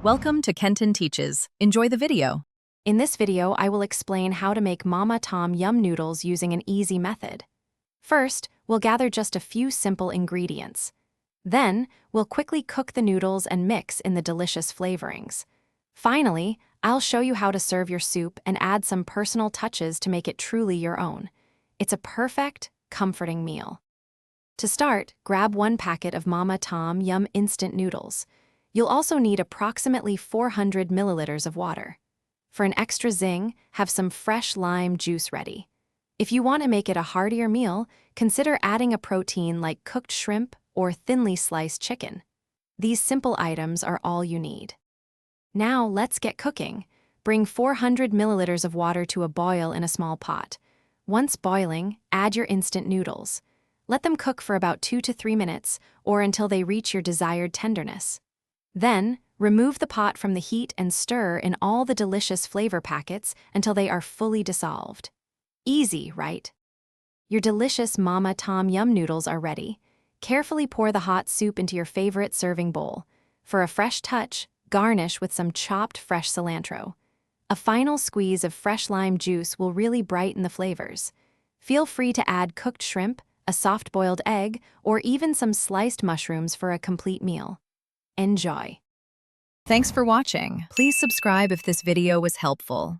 Welcome to Kenton Teaches. Enjoy the video. In this video, I will explain how to make Mama Tom Yum Noodles using an easy method. First, we'll gather just a few simple ingredients. Then, we'll quickly cook the noodles and mix in the delicious flavorings. Finally, I'll show you how to serve your soup and add some personal touches to make it truly your own. It's a perfect, comforting meal. To start, grab 1 packet of Mama Tom Yum instant noodles. You'll also need approximately 400 milliliters of water. For an extra zing, have some fresh lime juice ready. If you want to make it a heartier meal, consider adding a protein like cooked shrimp or thinly sliced chicken. These simple items are all you need. Now let's get cooking. Bring 400 milliliters of water to a boil in a small pot. Once boiling, add your instant noodles. Let them cook for about 2 to 3 minutes or until they reach your desired tenderness. Then, remove the pot from the heat and stir in all the delicious flavor packets until they are fully dissolved. Easy, right? Your delicious Mama Tom Yum noodles are ready. Carefully pour the hot soup into your favorite serving bowl. For a fresh touch, garnish with some chopped fresh cilantro. A final squeeze of fresh lime juice will really brighten the flavors. Feel free to add cooked shrimp, a soft-boiled egg, or even some sliced mushrooms for a complete meal. Enjoy! Thanks for watching. Please subscribe if this video was helpful.